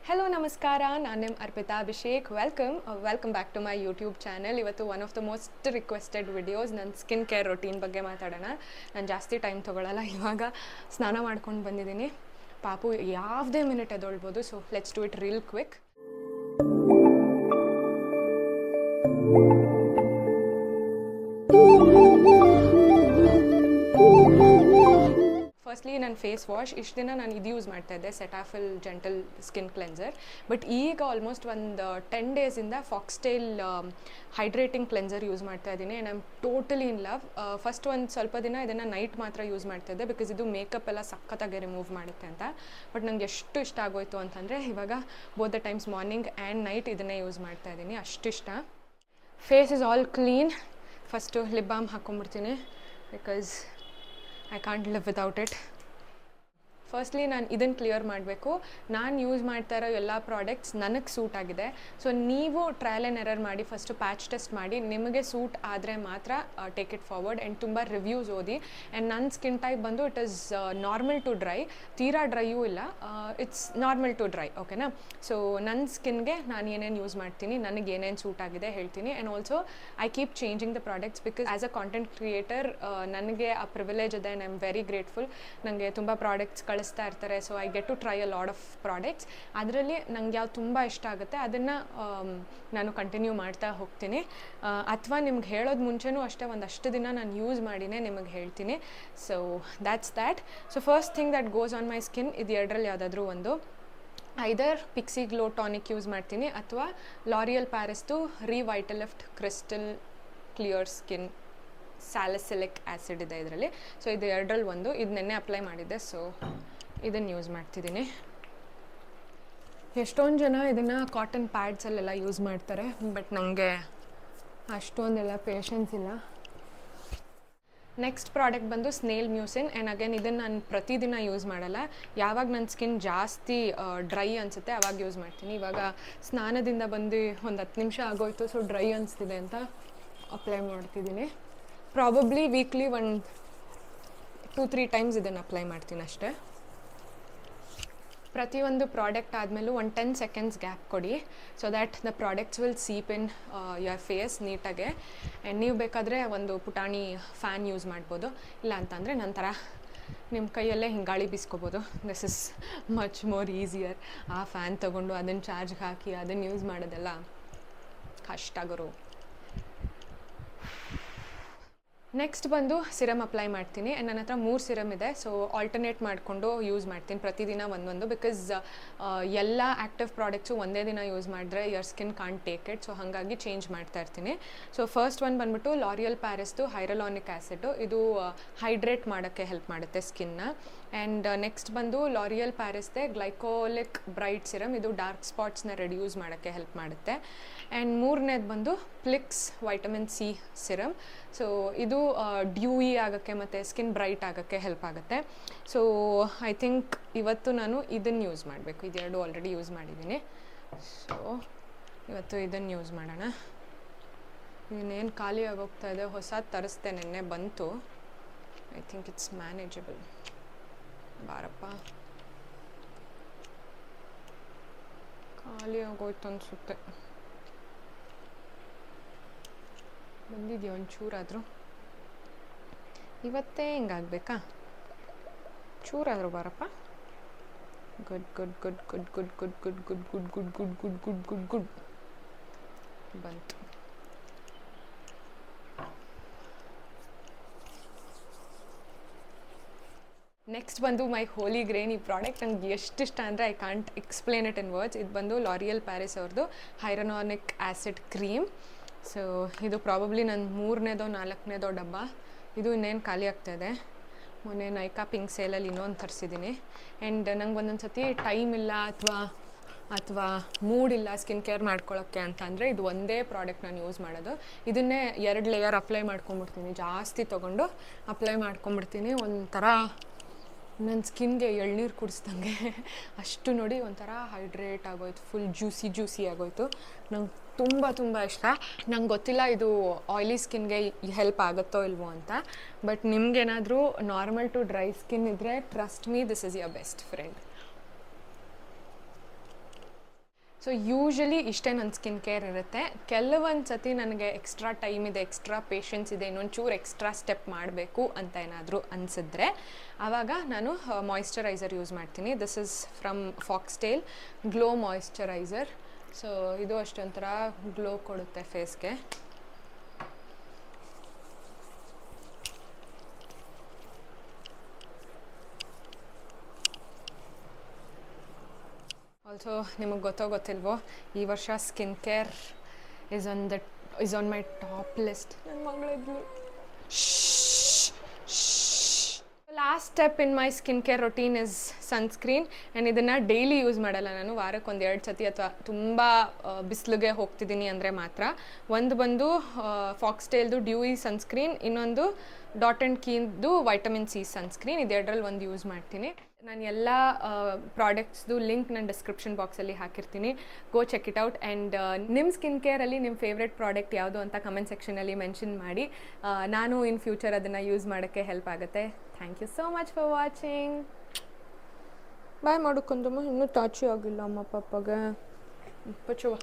Hello ನಮಸ್ಕಾರ, ನಾನು ನಿಮ್ಮ Arpita Abhishek. Welcome back to my YouTube channel. ಇವತ್ತು one of the most requested videos ನನ್ನ ಸ್ಕಿನ್ ಕೇರ್ ರೊಟೀನ್ ಬಗ್ಗೆ ಮಾತಾಡೋಣ. ನಾನು ಜಾಸ್ತಿ ಟೈಮ್ ತೊಗೊಳ್ಳಲ್ಲ. ಇವಾಗ ಸ್ನಾನ ಮಾಡ್ಕೊಂಡು ಬಂದಿದ್ದೀನಿ. ಪಾಪು ಯಾವುದೇ ಮಿನಿಟ್ ಎದೊಳ್ಬೋದು. So let's do it real quick. Firstly ನನ್ನ ಫೇಸ್ ವಾಶ್ ಇಷ್ಟು ದಿನ ನಾನು ಇದು ಯೂಸ್ ಮಾಡ್ತಾಯಿದ್ದೆ, Cetaphil gentle skin cleanser. But ಈಗ ಆಲ್ಮೋಸ್ಟ್ ಒಂದು 10 ಡೇಸಿಂದ ಫಾಕ್ಸ್ಟೈಲ್ ಹೈಡ್ರೇಟಿಂಗ್ ಕ್ಲೆನ್ಸರ್ ಯೂಸ್ ಮಾಡ್ತಾ ಇದ್ದೀನಿ. And I am totally in love. First ಒಂದು ಸ್ವಲ್ಪ ದಿನ ಇದನ್ನು ನೈಟ್ ಮಾತ್ರ ಯೂಸ್ ಮಾಡ್ತಾಯಿದ್ದೆ, ಬಿಕಾಸ್ ಇದು ಮೇಕಪ್ ಎಲ್ಲ ಸಖತ್ತಾಗಿ ರಿಮೂವ್ ಮಾಡುತ್ತೆ ಅಂತ. ಬಟ್ ನಂಗೆ ಎಷ್ಟು ಇಷ್ಟ ಆಗೋಯ್ತು ಅಂತಂದರೆ ಇವಾಗ both the times morning and night ಇದನ್ನೇ ಯೂಸ್ ಮಾಡ್ತಾ ಇದ್ದೀನಿ. ಅಷ್ಟು ಇಷ್ಟ. Face is all clean. First lip balm ಹಾಕ್ಕೊಂಬಿಡ್ತೀನಿ, because I can't live without it. Firstly ನಾನು ಇದನ್ನು ಕ್ಲಿಯರ್ ಮಾಡಬೇಕು. ನಾನು ಯೂಸ್ ಮಾಡ್ತಾ ಇರೋ ಎಲ್ಲ ಪ್ರಾಡಕ್ಟ್ಸ್ ನನಗೆ ಸೂಟ್ ಆಗಿದೆ. ಸೊ ನೀವು ಟ್ರಯಲ್ ಆ್ಯಂಡ್ ಎರರ್ ಮಾಡಿ ಫಸ್ಟು ಪ್ಯಾಚ್ ಟೆಸ್ಟ್ ಮಾಡಿ. ನಿಮಗೆ ಸೂಟ್ ಆದರೆ ಮಾತ್ರ ಟೇಕ್ ಇಟ್ ಫಾರ್ವರ್ಡ್. ಆ್ಯಂಡ್ ತುಂಬ ರಿವ್ಯೂಸ್ ಓದಿ. ಆ್ಯಂಡ್ ನನ್ನ ಸ್ಕಿನ್ ಟೈಪ್ ಬಂದು it is normal to dry. ತೀರಾ ಡ್ರೈಯೂ ಇಲ್ಲ, ಇಟ್ಸ್ ನಾರ್ಮಲ್ ಟು ಡ್ರೈ. ಓಕೆನಾ? ಸೊ ನನ್ನ ಸ್ಕಿನ್ಗೆ ನಾನು ಏನೇನು ಯೂಸ್ ಮಾಡ್ತೀನಿ, ನನಗೆ ಏನೇನು ಸೂಟ್ ಆಗಿದೆ ಹೇಳ್ತೀನಿ. And also I keep changing the products, because as a content creator ನನಗೆ ಆ ಪ್ರಿವಿಲೇಜ್ ಇದೆ. And I am very grateful. ನನಗೆ ತುಂಬ ಪ್ರಾಡಕ್ಟ್ಸ್ ಕಳಿಸ್ತಾ ಇರ್ತಾರೆ. So I get to try a lot of products. ಅದರಲ್ಲಿ ನಂಗೆ ಯಾವ್ದು ತುಂಬ ಇಷ್ಟ ಆಗುತ್ತೆ ಅದನ್ನು ನಾನು ಕಂಟಿನ್ಯೂ ಮಾಡ್ತಾ ಹೋಗ್ತೀನಿ. ಅಥವಾ ನಿಮ್ಗೆ ಹೇಳೋದು ಮುಂಚೆನೂ ಅಷ್ಟೇ ಒಂದಷ್ಟು ದಿನ ನಾನು ಯೂಸ್ ಮಾಡಿನೇ ನಿಮಗೆ ಹೇಳ್ತೀನಿ. So that's that. So first thing that goes on my skin, ಇದು ಎರಡರಲ್ಲಿ ಯಾವುದಾದ್ರೂ ಒಂದು. Either Pixi glow tonic use ಮಾಡ್ತೀನಿ, ಅಥವಾ ಲಾರಿಯಲ್ ಪ್ಯಾರಿಸ್ದು Revitalift crystal clear skin salicylic acid ಇದೆ ಇದರಲ್ಲಿ. ಸೊ ಇದು ಎರಡರಲ್ಲಿ ಒಂದು. ಇದು ನೆನ್ನೆ ಅಪ್ಲೈ ಮಾಡಿದ್ದೆ, ಸೊ ಇದನ್ನು ಯೂಸ್ ಮಾಡ್ತಿದ್ದೀನಿ. ಎಷ್ಟೊಂದು ಜನ ಇದನ್ನು ಕಾಟನ್ ಪ್ಯಾಡ್ಸಲ್ಲೆಲ್ಲ ಯೂಸ್ ಮಾಡ್ತಾರೆ, ಬಟ್ ನನಗೆ ಅಷ್ಟೊಂದೆಲ್ಲ ಪೇಷನ್ಸ್ ಇಲ್ಲ. ನೆಕ್ಸ್ಟ್ ಪ್ರಾಡಕ್ಟ್ ಬಂದು ಸ್ನೇಲ್ ಮ್ಯೂಸಿನ್. ಆ್ಯಂಡ್ ಅಗೇನ್ ಇದನ್ನು ನಾನು ಪ್ರತಿದಿನ ಯೂಸ್ ಮಾಡಲ್ಲ. ಯಾವಾಗ ನನ್ನ ಸ್ಕಿನ್ ಜಾಸ್ತಿ ಡ್ರೈ ಅನಿಸುತ್ತೆ ಆವಾಗ ಯೂಸ್ ಮಾಡ್ತೀನಿ. ಇವಾಗ ಸ್ನಾನದಿಂದ ಬಂದು ಒಂದು 10 ನಿಮಿಷ ಆಗೋಯ್ತು. ಸೊ ಡ್ರೈ ಅನಿಸ್ತಿದೆ ಅಂತ ಅಪ್ಲೈ ಮಾಡ್ತಿದ್ದೀನಿ. ಪ್ರಾಬಬ್ಲಿ ವೀಕ್ಲಿ ಒಂದು 2-3 ಟೈಮ್ಸ್ ಇದನ್ನು ಅಪ್ಲೈ ಮಾಡ್ತೀನಿ ಅಷ್ಟೇ. ಪ್ರತಿಯೊಂದು ಪ್ರಾಡಕ್ಟ್ ಆದಮೇಲೂ ಒಂದು 10 ಸೆಕೆಂಡ್ಸ್ ಗ್ಯಾಪ್ ಕೊಡಿ, so that the products will seep in your face ನೀಟಾಗೆ. ಆ್ಯಂಡ್ ನೀವು ಬೇಕಾದರೆ ಒಂದು ಪುಟಾಣಿ ಫ್ಯಾನ್ ಯೂಸ್ ಮಾಡ್ಬೋದು. ಇಲ್ಲ ಅಂತಂದರೆ ನಂತರ ನಿಮ್ಮ ಕೈಯಲ್ಲೇ ಹಿಂಗೆ ಗಾಳಿ ಬೀಸ್ಕೋಬೋದು. This is much more easier. ಆ ಫ್ಯಾನ್ ತೊಗೊಂಡು ಅದನ್ನು ಚಾರ್ಜ್ಗೆ ಹಾಕಿ ಅದನ್ನು ಯೂಸ್ ಮಾಡೋದೆಲ್ಲ ಕಷ್ಟ ಗುರು. ನೆಕ್ಸ್ಟ್ ಬಂದು ಸಿರಮ್ ಅಪ್ಲೈ ಮಾಡ್ತೀನಿ. ಆ್ಯಂಡ್ ನನ್ನ ಹತ್ರ 3 ಸಿರಮ್ ಇದೆ. ಸೊ ಆಲ್ಟರ್ನೇಟ್ ಮಾಡಿಕೊಂಡು ಯೂಸ್ ಮಾಡ್ತೀನಿ ಪ್ರತಿದಿನ ಒಂದೊಂದು, ಬಿಕಾಸ್ ಎಲ್ಲ ಆ್ಯಕ್ಟಿವ್ ಪ್ರಾಡಕ್ಟ್ಸು ಒಂದೇ ದಿನ ಯೂಸ್ ಮಾಡಿದ್ರೆ your skin can't take it. So ಹಾಗಾಗಿ ಚೇಂಜ್ ಮಾಡ್ತಾ ಇರ್ತೀನಿ. ಸೊ ಫಸ್ಟ್ ಒಂದು ಬಂದ್ಬಿಟ್ಟು ಲಾರಿಯಲ್ ಪ್ಯಾರಿಸ್ದು ಹೈರಲಾನಿಕ್ ಆ್ಯಸಿಡು. ಇದು ಹೈಡ್ರೇಟ್ ಮಾಡೋಕ್ಕೆ ಹೆಲ್ಪ್ ಮಾಡುತ್ತೆ ಸ್ಕಿನ್ನ. ಆ್ಯಂಡ್ ನೆಕ್ಸ್ಟ್ ಬಂದು ಲಾರಿಯಲ್ ಪ್ಯಾರಿಸ್ದೆ ಗ್ಲೈಕೋಲಿಕ್ ಬ್ರೈಟ್ ಸಿರಮ್. ಇದು ಡಾರ್ಕ್ ಸ್ಪಾಟ್ಸ್ನ ರೆಡ್ಯೂಸ್ ಮಾಡೋಕ್ಕೆ ಹೆಲ್ಪ್ ಮಾಡುತ್ತೆ. ಆ್ಯಂಡ್ ಮೂರನೇದು ಬಂದು ಪ್ಲಿಕ್ಸ್ ವೈಟಮಿನ್ ಸಿ ಸಿರಮ್. ಸೊ ಇದು ಡ್ಯೂಯಿ ಆಗೋಕ್ಕೆ ಮತ್ತು ಸ್ಕಿನ್ ಬ್ರೈಟ್ ಆಗೋಕ್ಕೆ ಹೆಲ್ಪ್ ಆಗುತ್ತೆ. ಸೊ ಐ ಥಿಂಕ್ ಇವತ್ತು ನಾನು ಇದನ್ನು ಯೂಸ್ ಮಾಡಬೇಕು. ಇದೆರಡು ಆಲ್ರೆಡಿ ಯೂಸ್ ಮಾಡಿದ್ದೀನಿ. ಸೊ ಇವತ್ತು ಇದನ್ನು ಯೂಸ್ ಮಾಡೋಣ. ಇನ್ನೇನು ಖಾಲಿ ಆಗೋಗ್ತಾ ಇದೆ. ಹೊಸದು ತರಿಸ್ದೆ, ನೆನ್ನೆ ಬಂತು. I think it's manageable. ಬಾರಪ್ಪ, ಖಾಲಿ ಆಗೋಯ್ತು ಅನಿಸುತ್ತೆ. ಬಂದಿದೆಯೋ ಒಂಚೂರಾದರೂ? ಇವತ್ತೇ ಹಿಂಗಾಗಬೇಕಾ? ಚೂರಾದರೂ ಬಾರಪ್ಪ. Good good good good good good good good good good good good good good good ಬಂತು. ನೆಕ್ಸ್ಟ್ ಬಂದು ಮೈ ಹೋಲಿ ಗ್ರೇನ್. ಈ ಪ್ರಾಡಕ್ಟ್ ನನಗೆ ಎಷ್ಟು ಇಷ್ಟ ಅಂದರೆ I can't explain it in words. ಇದು ಬಂದು ಲಾರಿಯಲ್ ಪ್ಯಾರಿಸ್ ಅವ್ರದ್ದು ಹೈರಲಾನಿಕ್ ಆ್ಯಸಿಡ್ ಕ್ರೀಮ್. ಸೊ ಇದು ಪ್ರಾಬಬ್ಲಿ ನನ್ನ 3ನೇದೋ 4ನೇದೋ ಡಬ್ಬ. ಇದು ಇನ್ನೇನು ಖಾಲಿ ಆಗ್ತಾಯಿದೆ. ಮೊನ್ನೆ ನೈಕಾ ಪಿಂಕ್ ಸೇಲಲ್ಲಿ ಇನ್ನೊಂದು ತರಿಸಿದ್ದೀನಿ. ಆ್ಯಂಡ್ ನಂಗೆ ಒಂದೊಂದು ಸತಿ ಟೈಮ್ ಇಲ್ಲ ಅಥವಾ ಮೂಡ್ ಇಲ್ಲ ಸ್ಕಿನ್ ಕೇರ್ ಮಾಡ್ಕೊಳ್ಳೋಕ್ಕೆ ಅಂತ ಅಂದರೆ ಇದು ಒಂದೇ ಪ್ರಾಡಕ್ಟ್ ನಾನು ಯೂಸ್ ಮಾಡೋದು. ಇದನ್ನೇ 2 ಲೇಯರ್ ಅಪ್ಲೈ ಮಾಡ್ಕೊಂಬಿಡ್ತೀನಿ. ಜಾಸ್ತಿ ತೊಗೊಂಡು ಅಪ್ಲೈ ಮಾಡ್ಕೊಂಬಿಡ್ತೀನಿ. ಒಂಥರ ನನ್ನ ಸ್ಕಿನ್ಗೆ ಎಳ್ನೀರು ಕುಡಿಸ್ದಂಗೆ ಅಷ್ಟು ನೋಡಿ ಒಂಥರ ಹೈಡ್ರೇಟ್ ಆಗೋಯ್ತು. ಫುಲ್ ಜ್ಯೂಸಿ ಆಗೋಯ್ತು. ನಂಗೆ ತುಂಬ ಇಷ್ಟ. ನಂಗೆ ಗೊತ್ತಿಲ್ಲ ಇದು ಆಯ್ಲಿ ಸ್ಕಿನ್ಗೆ ಹೆಲ್ಪ್ ಆಗುತ್ತೋ ಇಲ್ವೋ ಅಂತ. ಬಟ್ ನಿಮ್ಗೇನಾದರೂ ನಾರ್ಮಲ್ ಟು ಡ್ರೈ ಸ್ಕಿನ್ ಇದ್ದರೆ trust me, this is your best friend. So usually ಇಷ್ಟೇ ನನ್ನ ಸ್ಕಿನ್ ಕೇರ್ ಇರುತ್ತೆ. ಕೆಲವೊಂದು ಸತಿ ನನಗೆ ಎಕ್ಸ್ಟ್ರಾ ಟೈಮ್ ಇದೆ, ಎಕ್ಸ್ಟ್ರಾ ಪೇಷನ್ಸ್ ಇದೆ, ಇನ್ನೊಂಚೂರು ಎಕ್ಸ್ಟ್ರಾ ಸ್ಟೆಪ್ ಮಾಡಬೇಕು ಅಂತ ಏನಾದರೂ ಅನಿಸಿದ್ರೆ ಆವಾಗ ನಾನು ಮಾಯಿಶ್ಚರೈಸರ್ ಯೂಸ್ ಮಾಡ್ತೀನಿ. This is from foxtail glow moisturiser. So ಇದು ಅಷ್ಟೊಂಥರ ಗ್ಲೋ ಕೊಡುತ್ತೆ ಫೇಸ್ಗೆ. ಆಲ್ಸೋ ನಿಮಗೆ ಗೊತ್ತಿಲ್ವೋ, ಈ ವರ್ಷ skin care is on my top list. ನನ್ನ ಮಗಳಿದ್ಲು. Last step in my skin care routine is sunscreen. And ಇದನ್ನು ಡೈಲಿ ಯೂಸ್ ಮಾಡಲ್ಲ ನಾನು, ವಾರಕ್ಕೆ 1-2 ಸತಿ ಅಥವಾ ತುಂಬ ಬಿಸಿಲಿಗೆ ಹೋಗ್ತಿದ್ದೀನಿ ಅಂದರೆ ಮಾತ್ರ. ಒಂದು ಬಂದು ಫಾಕ್ಸ್ಟೇಲ್ದು ಡ್ಯೂಯಿ ಸನ್ಸ್ಕ್ರೀನ್, ಇನ್ನೊಂದು ಡಾಟ್ ಆ್ಯಂಡ್ ಕೀನ್ದು ವೈಟಮಿನ್ ಸಿ ಸನ್ಸ್ಕ್ರೀನ್. ಇದೆರಡರಲ್ಲಿ ಒಂದು ಯೂಸ್ ಮಾಡ್ತೀನಿ. ನಾನು ಎಲ್ಲ ಪ್ರಾಡಕ್ಟ್ಸ್ದು ಲಿಂಕ್ ನಾನು ಡಿಸ್ಕ್ರಿಪ್ಷನ್ ಬಾಕ್ಸಲ್ಲಿ ಹಾಕಿರ್ತೀನಿ. ಗೋ ಚೆಕ್ ಇಟ್ ಔಟ್. ಆ್ಯಂಡ್ ನಿಮ್ಮ ಸ್ಕಿನ್ ಕೇರಲ್ಲಿ ನಿಮ್ಮ ಫೇವ್ರೆಟ್ ಪ್ರಾಡಕ್ಟ್ ಯಾವುದು ಅಂತ ಕಮೆಂಟ್ ಸೆಕ್ಷನಲ್ಲಿ ಮೆನ್ಷನ್ ಮಾಡಿ. ನಾನು ಇನ್ ಫ್ಯೂಚರ್ ಅದನ್ನು ಯೂಸ್ ಮಾಡೋಕ್ಕೆ ಹೆಲ್ಪ್ ಆಗುತ್ತೆ. Thank you so much for watching. Bye ಮಾಡೋಕ್ಕಂದಮ್ಮ, ಇನ್ನೂ ಟಾಚಿ ಆಗಿಲ್ಲ ಅಮ್ಮ ಪಾಪಗೆ. ಪಚ್ಚುವ